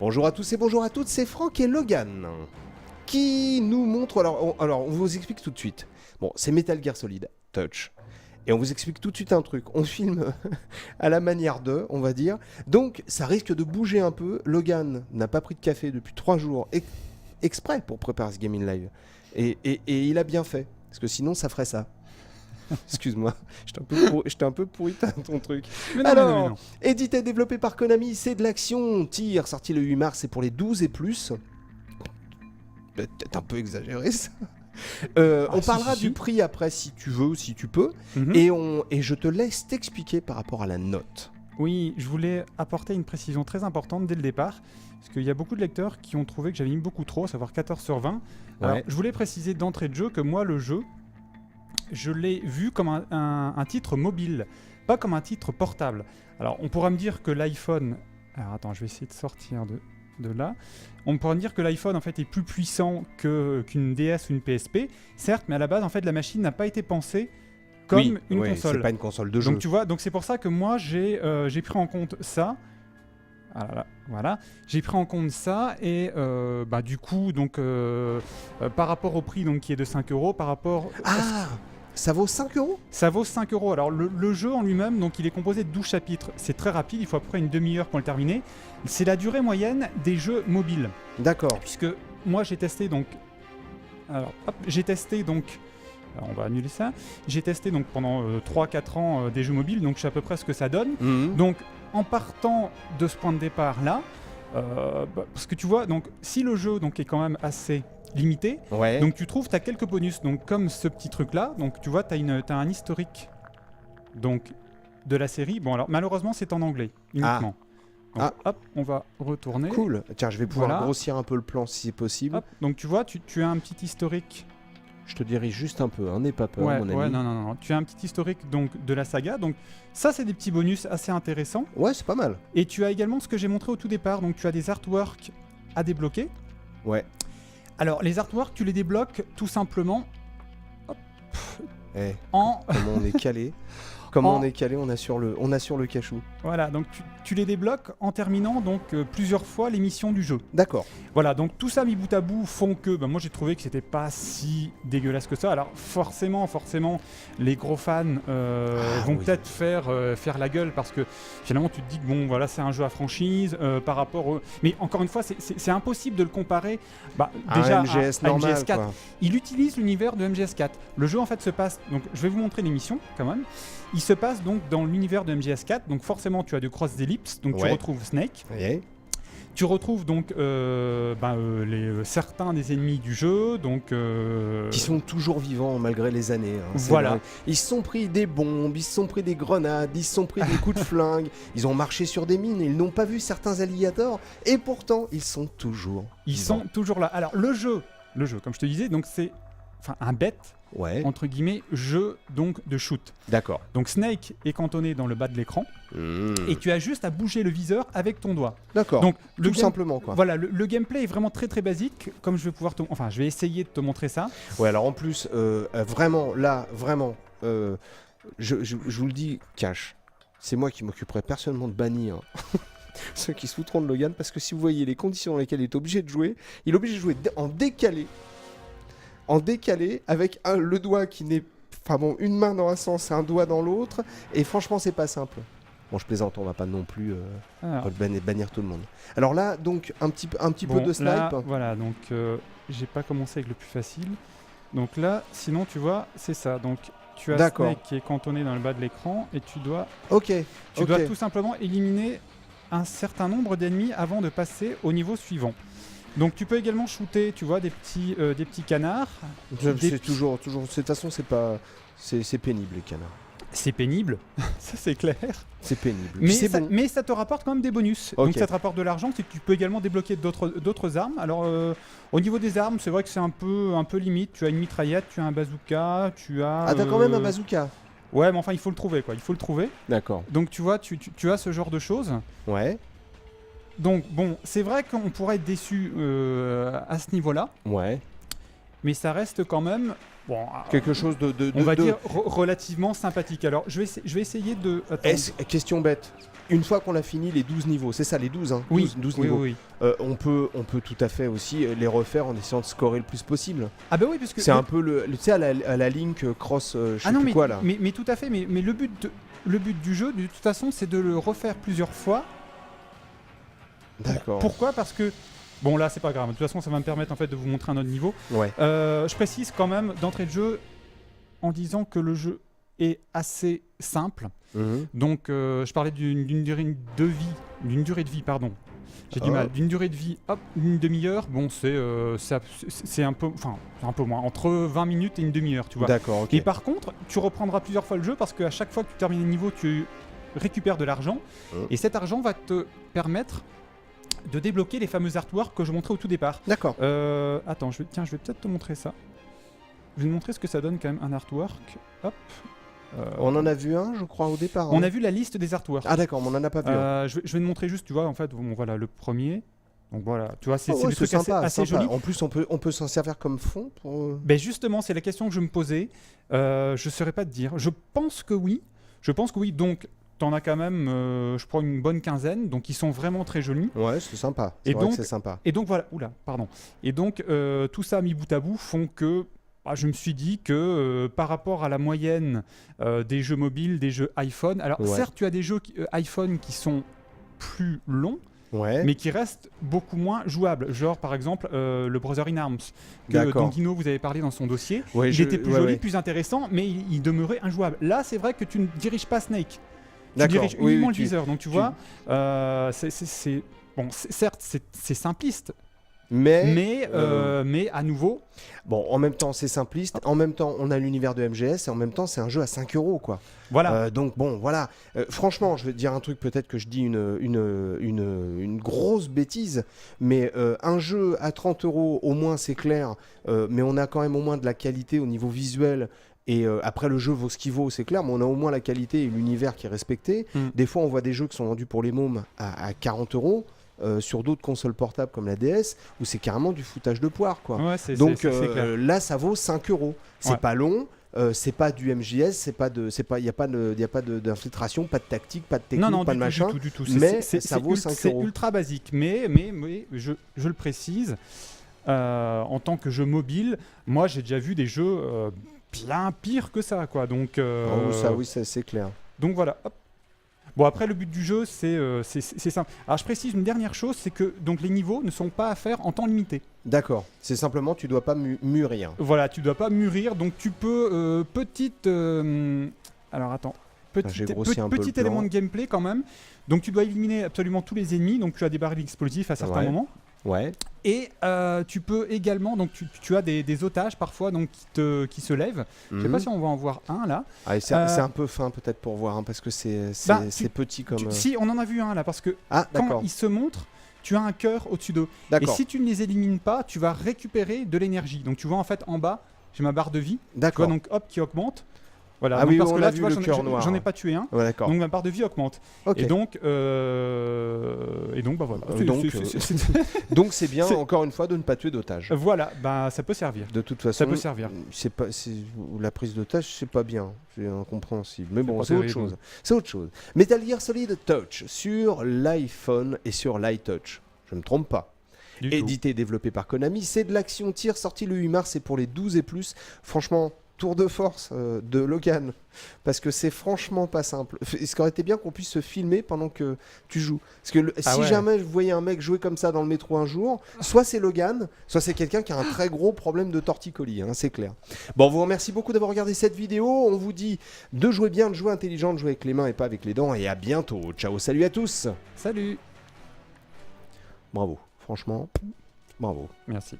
Bonjour à tous et bonjour à toutes, c'est Franck et Logan qui nous montrent... Alors, on vous explique tout de suite. Bon, c'est Metal Gear Solid Touch. Et on vous explique tout de suite un truc. On filme à la manière de, on va dire. Donc, ça risque de bouger un peu. Logan n'a pas pris de café depuis 3 jours exprès pour préparer ce gaming live. Et il a bien fait. Parce que sinon, ça ferait ça. Excuse-moi, j'étais un peu pourri ton truc. Mais non. Édité et développé par Konami, c'est de l'action. Tir, sorti le 8 mars, c'est pour les 12 et plus. Peut-être un peu exagéré ça. On parlera du prix après si tu veux, si tu peux. Et je te laisse t'expliquer par rapport à la note. Oui, je voulais apporter une précision très importante dès le départ. Parce qu'il y a beaucoup de lecteurs qui ont trouvé que j'avais mis beaucoup trop, à savoir 14 sur 20. Alors, je voulais préciser d'entrée de jeu que moi, le jeu, je l'ai vu comme un titre mobile, pas comme un titre portable. Alors, on pourra me dire que l'iPhone... Alors, attends, je vais essayer de sortir de là. On pourra me dire que l'iPhone, en fait, est plus puissant qu'une DS ou une PSP. Certes, mais à la base, en fait, la machine n'a pas été pensée comme une console. C'est pas une console de jeu. Donc, tu vois, donc c'est pour ça que moi, j'ai pris en compte ça. Voilà. J'ai pris en compte ça et du coup, donc, par rapport au prix donc, qui est de 5 €, par rapport... Ça vaut 5 €? Ça vaut 5 €. Alors, le jeu en lui-même, donc, il est composé de 12 chapitres. C'est très rapide, il faut à peu près une demi-heure pour le terminer. C'est la durée moyenne des jeux mobiles. D'accord. Puisque moi, j'ai testé donc... Alors, on va annuler ça. J'ai testé donc, pendant 3-4 ans des jeux mobiles, donc je sais à peu près ce que ça donne. Donc, en partant de ce point de départ-là, parce que tu vois, donc, si le jeu donc, est quand même assez... limité, donc tu trouves, tu as quelques bonus, donc comme ce petit truc là, donc tu vois, tu as un historique donc, de la série. Bon alors malheureusement c'est en anglais uniquement. Donc, hop, on va retourner. Cool, tiens je vais pouvoir grossir un peu le plan si c'est possible. Hop, donc tu vois, tu as un petit historique. Je te dirige juste un peu, n'aie pas peur mon ami. Non, tu as un petit historique donc, de la saga, donc ça c'est des petits bonus assez intéressants. Ouais, c'est pas mal. Et tu as également ce que j'ai montré au tout départ, donc tu as des artworks à débloquer. Ouais. Alors, les artworks, tu les débloques tout simplement. Hop, comment on est calé. On assure le cachou. Voilà, donc tu les débloques en terminant donc plusieurs fois les missions du jeu. D'accord. Voilà, donc tout ça mis bout à bout font que moi j'ai trouvé que c'était pas si dégueulasse que ça. Alors forcément, les gros fans vont peut-être faire la gueule parce que finalement tu te dis que bon voilà c'est un jeu à franchise par rapport au... Mais encore une fois c'est impossible de le comparer déjà à MGS4. Quoi. Il utilise l'univers de MGS4. Le jeu en fait se passe, donc je vais vous montrer les missions quand même. Il se passe donc dans l'univers de MGS4, donc forcément tu as de Cross Ellipse, donc tu retrouves Snake. Tu retrouves donc certains des ennemis du jeu, donc qui sont toujours vivants malgré les années. Voilà. Ils se sont pris des bombes, ils se sont pris des grenades, ils se sont pris des coups de flingue, ils ont marché sur des mines, ils n'ont pas vu certains alligators, et pourtant ils sont toujours. Sont toujours là. Alors le jeu, comme je te disais, donc c'est un bête. Entre guillemets, jeu donc de shoot. D'accord. Donc Snake est cantonné dans le bas de l'écran et tu as juste à bouger le viseur avec ton doigt. D'accord. Donc tout simplement quoi. Voilà, le gameplay est vraiment très très basique, comme je vais pouvoir je vais essayer de te montrer ça. Ouais, alors en plus je vous le dis cash. C'est moi qui m'occuperai personnellement de bannir ceux qui se foutront de Logan parce que si vous voyez les conditions dans lesquelles il est obligé de jouer, il est obligé de jouer en décalé avec le doigt qui n'est... une main dans un sens et un doigt dans l'autre. Et franchement, c'est pas simple. Bon, je plaisante, on va pas non plus bannir tout le monde. Alors là, donc, un petit peu de snipe. Là, voilà, donc j'ai pas commencé avec le plus facile. Donc là, sinon, tu vois, c'est ça. Donc, tu as Snake qui est cantonné dans le bas de l'écran et tu dois... Tu dois tout simplement éliminer un certain nombre d'ennemis avant de passer au niveau suivant. Donc tu peux également shooter, tu vois, des petits canards. C'est toujours. De toute façon, c'est pénible les canards. C'est pénible, ça c'est clair. C'est pénible. Mais ça te rapporte quand même des bonus. Donc ça te rapporte de l'argent. Tu peux également débloquer d'autres armes. Alors au niveau des armes, c'est vrai que c'est un peu limite. Tu as une mitraillette, tu as un bazooka, tu as. Ah t'as quand même un bazooka. Ouais, mais enfin il faut le trouver quoi. Il faut le trouver. D'accord. Donc tu vois, tu as ce genre de choses. Ouais. Donc bon, c'est vrai qu'on pourrait être déçu à ce niveau-là. Ouais. Mais ça reste quand même bon, quelque chose on va dire relativement sympathique. Alors, je vais essayer de... Question bête. Une fois qu'on a fini les 12 niveaux, c'est ça les 12, hein, oui, 12 oui, niveaux, oui. on peut tout à fait aussi les refaire en essayant de scorer le plus possible. Ah bah oui, parce que... C'est un peu tu sais, à la Link Cross, je sais plus quoi là. Mais tout à fait, mais le but du jeu, de toute façon, c'est de le refaire plusieurs fois. D'accord. Pourquoi ? Parce que... Bon là c'est pas grave, de toute façon ça va me permettre en fait de vous montrer un autre niveau. Ouais. Je précise quand même d'entrée de jeu en disant que le jeu est assez simple. Donc je parlais d'une durée de vie, pardon. J'ai du mal. D'une durée de vie, hop, une demi-heure. Bon c'est un peu moins, entre 20 minutes et une demi-heure, tu vois. D'accord, ok. Et par contre, tu reprendras plusieurs fois le jeu parce qu'à chaque fois que tu termines un niveau, tu récupères de l'argent. Et cet argent va te permettre de débloquer les fameux artworks que je montrais au tout départ. D'accord. Attends, je vais peut-être te montrer ça. Je vais te montrer ce que ça donne quand même un artwork. Hop. On en a vu un, je crois, au départ. On a vu la liste des artworks. Ah d'accord, mais on n'en a pas vu un. Je vais te montrer juste, tu vois, en fait, bon, voilà, le premier. Donc voilà, tu vois, c'est des trucs sympa, assez jolis. En plus, on peut s'en servir comme fond pour... Ben justement, c'est la question que je me posais. Je ne saurais pas te dire. Je pense que oui. Donc, t'en as quand même, je crois, une bonne quinzaine. Donc, ils sont vraiment très jolis. Ouais, c'est sympa. C'est sympa. Et donc, voilà. Oula, pardon. Et donc, tout ça mis bout à bout font que... je me suis dit que par rapport à la moyenne des jeux mobiles, des jeux iPhone, alors certes tu as des jeux iPhone qui sont plus longs, mais qui restent beaucoup moins jouables. Genre par exemple le Brother in Arms, dont Dino vous avez parlé dans son dossier. Il était plus joli, plus intéressant, mais il demeurait injouable. Là c'est vrai que tu ne diriges pas Snake, tu diriges uniquement le viseur. Donc tu vois, certes c'est simpliste. Mais à nouveau... Bon, en même temps, c'est simpliste. En même temps, on a l'univers de MGS. Et en même temps, c'est un jeu à 5 €, quoi. Voilà. Donc, bon, voilà. Franchement, je vais te dire un truc, peut-être que je dis une grosse bêtise. Mais un jeu à 30 €, au moins, c'est clair. Mais on a quand même au moins de la qualité au niveau visuel. Et après, le jeu vaut ce qu'il vaut, c'est clair. Mais on a au moins la qualité et l'univers qui est respecté. Des fois, on voit des jeux qui sont vendus pour les mômes à 40 €. Sur d'autres consoles portables comme la DS où c'est carrément du foutage de poire, quoi. Ouais, donc c'est clair. là ça vaut 5 €. C'est pas long, c'est pas du MGS, il y a pas d'infiltration, pas de tactique, pas de technique, pas de machin. Du tout. Mais ça vaut 5 €. C'est ultra basique, mais je le précise, en tant que jeu mobile, moi j'ai déjà vu des jeux bien pires que ça, quoi. Donc ça c'est clair. Donc voilà. Hop. Bon, après, le but du jeu, c'est simple. Alors, je précise une dernière chose, c'est que donc, les niveaux ne sont pas à faire en temps limité. D'accord. C'est simplement, tu dois pas mûrir. Voilà, tu dois pas mûrir. Donc, tu peux... alors, attends. Petit élément de gameplay, quand même. Donc, tu dois éliminer absolument tous les ennemis. Donc, tu as des barils explosifs à certains moments. Ouais. Et tu peux également, donc tu as des otages parfois donc, qui se lèvent. Je sais pas si on va en voir un là. C'est un peu fin peut-être pour voir, parce que c'est petit comme... Si, on en a vu un là, parce que quand ils se montrent, tu as un cœur au-dessus d'eux. Et si tu ne les élimines pas, tu vas récupérer de l'énergie. Donc tu vois en fait en bas, j'ai ma barre de vie. D'accord. Donc hop, qui augmente. Voilà, ah donc oui, parce on que a là, vu tu vois, le cœur noir. j'en ai pas tué un. Ouais, donc ma barre de vie augmente. Okay. Et donc bah voilà. Donc c'est bien, encore une fois, de ne pas tuer d'otages. Voilà, bah ça peut servir. De toute façon, ça peut servir. La prise d'otage, c'est pas bien, c'est incompréhensible. Mais bon, c'est autre chose. C'est autre chose. Metal Gear Solid Touch sur l'iPhone et sur l'iTouch. Je ne me trompe pas. Édité et développé par Konami, c'est de l'action tir, sorti le 8 mars et pour les 12 et plus. Franchement, tour de force de Logan, parce que c'est franchement pas simple. Ce qui aurait été bien qu'on puisse se filmer pendant que tu joues. Parce que jamais je voyais un mec jouer comme ça dans le métro un jour, soit c'est Logan, soit c'est quelqu'un qui a un très gros problème de torticolis, hein, c'est clair. Bon, on vous remercie beaucoup d'avoir regardé cette vidéo. On vous dit de jouer bien, de jouer intelligent, de jouer avec les mains et pas avec les dents. Et à bientôt. Ciao, salut à tous. Salut. Bravo, franchement, bravo. Merci.